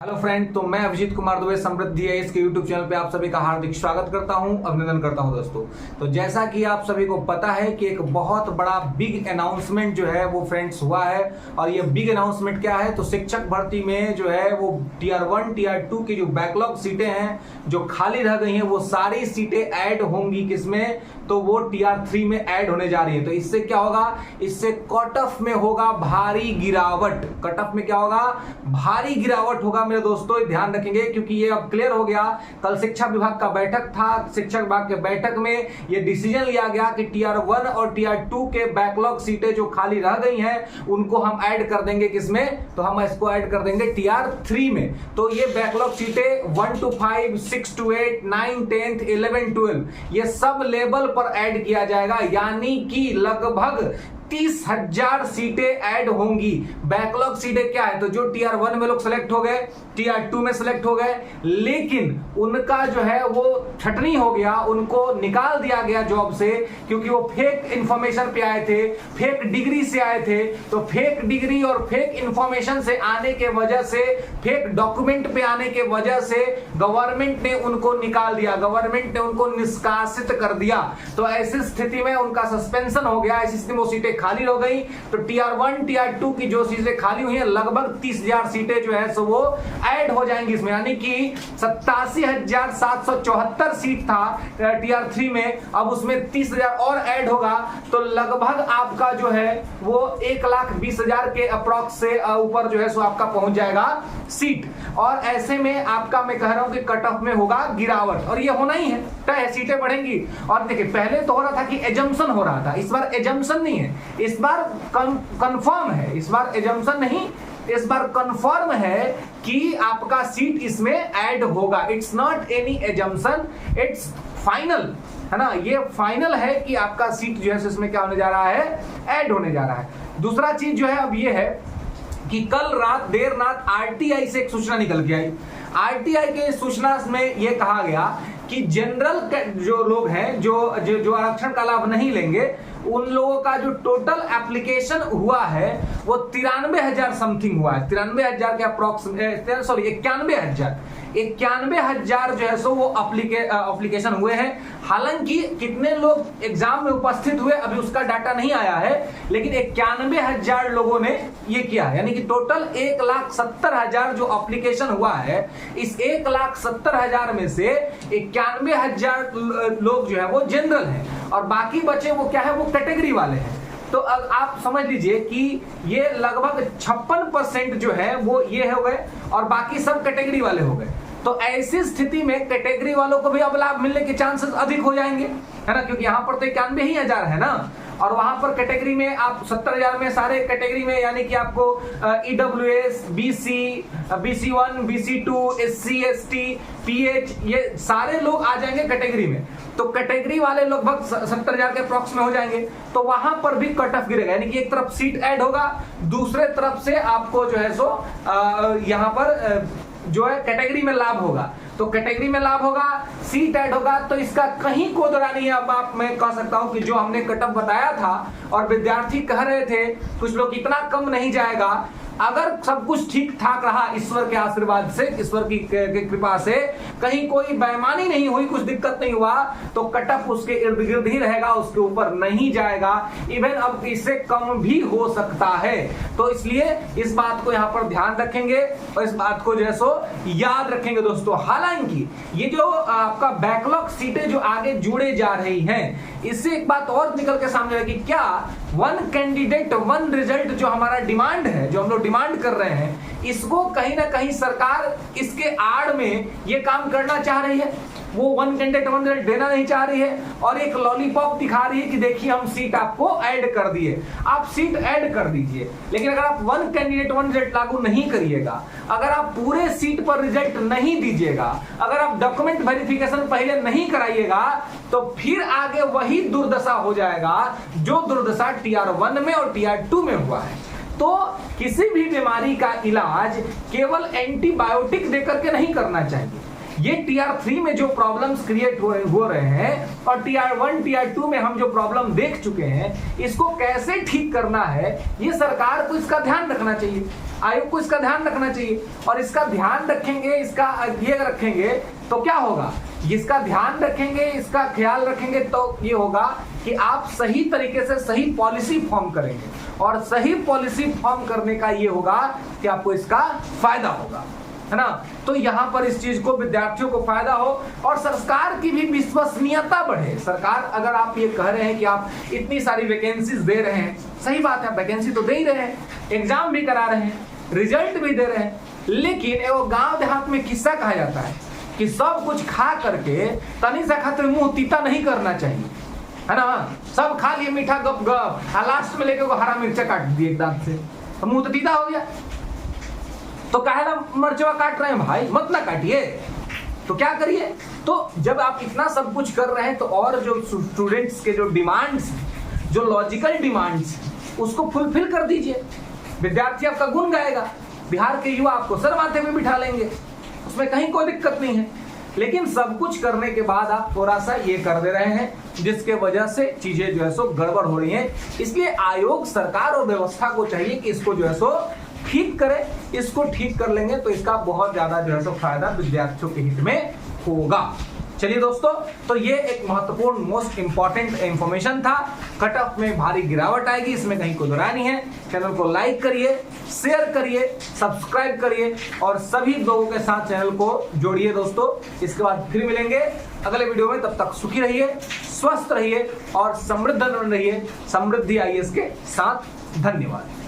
Hello friend, तो मैं अभिजीत कुमार दुबे समृद्धि है इसके यूट्यूब चैनल पे आप सभी का हार्दिक स्वागत करता हूं, अभिनंदन करता हूं दोस्तों। तो जैसा कि आप सभी को पता है कि एक बहुत बड़ा बिग अनाउंसमेंट जो है वो फ्रेंड्स हुआ है। और ये बिग अनाउंसमेंट क्या है, तो शिक्षक भर्ती में जो है वो टीआर 1 टीआर 2 की जो बैकलॉग सीटें हैं जो खाली रह गई हैं वो सारी सीटें ऐड होंगी किसमें, तो वो टीआर 3 में ऐड होने जा रही है। तो इससे क्या होगा, इससे कट ऑफ में होगा भारी गिरावट। कट ऑफ में क्या होगा, भारी गिरावट होगा मेरे दोस्तों, ध्यान रखेंगे क्योंकि ये अब क्लियर हो गया। कल शिक्षा विभाग का बैठक था, शिक्षा विभाग के बैठक में ये डिसीजन लिया गया कि टीआर 1 और टीआर 2 के बैकलॉग सीटें जो खाली रह गई हैं उनको हम ऐड कर देंगे किसमें, तो हम इसको ऐड कर देंगे टीआर 3 में। तो ये बैकलॉग सीटें 1 to 5, 6 to 8, 9, 10, 11, 12 ये सब लेवल पर ऐड किया जाएगा, यानी कि लगभग 30,000 सीटें ऐड होंगी। बैकलॉग सीटें क्या है, तो जो टीआर 1 में लोग सेलेक्ट हो गए, टीआर 2 में सेलेक्ट हो गए, लेकिन उनका जो है वो छटनी हो गया, उनको निकाल दिया गया जॉब से क्योंकि वो फेक इंफॉर्मेशन पे आए थे, फेक डिग्री से आए थे। तो फेक डिग्री और फेक इंफॉर्मेशन से आने के वजह से, फेक डॉक्यूमेंट पे आने के वजह से गवर्नमेंट ने उनको निकाल दिया, गवर्नमेंट ने उनको निष्कासित कर दिया। तो ऐसी स्थिति में उनका सस्पेंशन हो गया, ऐसी स्थिति में वो सीटें खाली हो गई। तो टीआर 1 टीआर 2 की जो सीटें खाली हुई हैं लगभग 30,000 सीटें जो है सो वो ऐड हो जाएंगी इसमें, यानी कि 87,774 सीट था टीआर 3 में, अब उसमें 30,000 और ऐड होगा। तो लगभग आपका जो है वो 1,20,000 के अप्रॉक्स से ऊपर जो है सो आपका पहुंच जाएगा सीट। और ऐसे में आपका मैं कह रहा हूं कि कट ऑफ में होगा गिरावट, और ये होना ही है, तय सीटें बढ़ेंगी। और देखिए पहले तो हो रहा था कि एजम्पशन हो रहा था, इस बार एजम्पशन नहीं है, इस बार कंफर्म है। इस बार एजम्पशन नहीं, इस बार कंफर्म है कि आपका सीट इसमें ऐड होगा। It's not any assumption, it's final, है ना। ये फाइनल है कि आपका सीट जो है इसमें क्या होने जा रहा है, ऐड होने जा रहा है। दूसरा चीज जो है अब ये है कि कल रात देर रात आरटीआई से एक सूचना निकल के आई। आरटीआई के सूचना में यह कहा गया कि जनरल जो लोग हैं जो आरक्षण का लाभ नहीं लेंगे, उन लोगों का जो टोटल एप्लीकेशन हुआ है वो 93,000 समथिंग हुआ है। 93,000 के अप्रोक्सीमेट, सॉरी 91,000 जो है सो वो एप्लीकेशन हुए हैं। हालांकि कितने लोग एग्जाम में उपस्थित हुए अभी उसका डाटा नहीं आया है, लेकिन 91,000 लोगों ने ये किया है, यानी कि टोटल 1,70,000 जो एप्लीकेशन हुआ है, इस 1,70,000 में से 91,000 लोग जो है वो जनरल हैं और बाकी बचे वो क्या है, वो कैटेगरी वाले हैं। तो अब आप समझ लीजिए कि ये लगभग 56% जो है वो ये हो गए और बाकी सब कैटेगरी वाले हो गए। तो ऐसी स्थिति में कैटेगरी वालों को भी अब लाभ मिलने के चांसेस अधिक हो जाएंगे, है ना, क्योंकि यहां पर तो 91,000 है ना, और वहां पर कैटेगरी में आप 70,000 में सारे कैटेगरी में, यानी कि आपको EWS, BC, BC1, BC2, SC ST, PH ये सारे लोग आ जाएंगे कैटेगरी में। तो कैटेगरी वाले लगभग 70,000 के अप्रॉक्स में हो जाएंगे। तो वहां पर भी कट ऑफ गिरेगा, यानी कि एक तरफ सीट ऐड होगा, दूसरे तरफ से आपको जो है सो यहां पर जो है कैटेगरी में लाभ होगा। तो कैटेगरी में लाभ होगा, सीट ऐड होगा, तो इसका कहीं कोदरा नहीं है। अब आप मैं कह सकता हूं कि जो हमने कट ऑफ बताया था और विद्यार्थी कह रहे थे कुछ लोग इतना कम नहीं जाएगा, अगर सब कुछ ठीक ठाक रहा ईश्वर के आशीर्वाद से, ईश्वर की कृपा से, कहीं कोई बेईमानी नहीं हुई, कुछ दिक्कत नहीं हुआ, तो कट ऑफ उसके इर्द गिर्द ही रहेगा, उसके ऊपर नहीं जाएगा। इवन अब इससे कम भी हो सकता है। तो इसलिए इस बात को यहाँ पर ध्यान रखेंगे और इस बात को जो है सो याद रखेंगे दोस्तों। हालांकि ये जो आपका बैकलॉग सीटें जो आगे जुड़े जा रही हैं, इससे एक बात और निकल के सामने आएगी, क्या 1 कैंडिडेट 1 रिजल्ट जो हमारा डिमांड है, जो हम लोग डिमांड कर रहे हैं, इसको कहीं ना कहीं सरकार इसके आड़ में ये काम करना चाह रही है। वो 1 कैंडिडेट 1 रिजल्ट देना नहीं चाह रही है और एक लॉलीपॉप दिखा रही है कि देखिए हम सीट आपको ऐड कर दिए, आप सीट ऐड कर दीजिए। लेकिन अगर आप 1 कैंडिडेट 1 रिजल्ट लागू नहीं करिएगा, अगर आप पूरे सीट पर रिजल्ट नहीं दीजिएगा, अगर आप डॉक्यूमेंट वेरिफिकेशन पहले नहीं कराइएगा, तो फिर आगे वही दुर्दशा हो जाएगा जो दुर्दशा टीआर 1 में और टीआर 2 में हुआ है। तो किसी भी बीमारी का इलाज केवल एंटीबायोटिक देकर के नहीं करना चाहिए। ये टीआर 3 में जो प्रॉब्लम्स क्रिएट हो रहे हैं और टीआर 1 टीआर 2 में हम जो प्रॉब्लम देख चुके हैं, इसको कैसे ठीक करना है, ये सरकार को इसका ध्यान रखना चाहिए। आयोग को इसका ध्यान रखना चाहिए। और इसका ध्यान रखेंगे, इसका ये रखेंगे तो क्या होगा, इसका ध्यान रखेंगे, इसका ख्याल रखेंगे तो ये होगा कि आप सही तरीके से सही पॉलिसी फॉर्म करेंगे, और सही पॉलिसी फॉर्म करने का ये होगा कि आपको इसका फायदा होगा, है ना। तो यहां पर इस चीज को विद्यार्थियों को फायदा हो और सरकार की भी विश्वसनीयता बढ़े। सरकार, अगर आप ये कह रहे हैं कि आप इतनी सारी वैकेंसीज दे रहे हैं, सही बात है, वैकेंसी तो दे ही रहे हैं, एग्जाम भी करा रहे हैं, रिजल्ट भी दे रहे हैं, लेकिन वो गांव देहात में किस्सा कहा जाता है कि सब कुछ खा करके तनी सा खातिर मुंह तीता नहीं करना चाहिए, है ना। सब खा लिए मीठा गप गप, लास्ट में लेके हरा मिर्चा काट दिए एकदम से, तो मुंह तो तीता हो गया। तो काहेला मर्चवा काट रहे हैं भाई, मत ना काटिए, तो क्या करिए। तो जब आप इतना सब कुछ कर रहे हैं तो और जो स्टूडेंट्स के जो डिमांड्स, जो लॉजिकल डिमांड्स, उसको फुलफिल कर दीजिए। विद्यार्थी आपका गुण गाएगा, बिहार के युवा आपको सर माथे में बिठा लेंगे, उसमें कहीं कोई दिक्कत नहीं है। लेकिन सब कुछ करने के बाद आप थोड़ा सा ये कर दे रहे हैं, जिसके वजह से चीजें जो है सो गड़बड़ हो रही हैं। इसलिए आयोग, सरकार और व्यवस्था को चाहिए कि इसको जो है सो ठीक करे। इसको ठीक कर लेंगे तो इसका बहुत ज्यादा जो है सो फायदा विद्यार्थियों के हित में होगा। चलिए दोस्तों, तो ये एक महत्वपूर्ण, मोस्ट इंपॉर्टेंट इंफॉर्मेशन था। कट ऑफ में भारी गिरावट आएगी, इसमें कहीं कोई दोराय नहीं है। चैनल को लाइक करिए, शेयर करिए, सब्सक्राइब करिए और सभी लोगों के साथ चैनल को जोड़िए दोस्तों। इसके बाद फिर मिलेंगे अगले वीडियो में, तब तक सुखी रहिए, स्वस्थ रहिए और समृद्ध रहिए। समृद्धि आईएएस के साथ। धन्यवाद।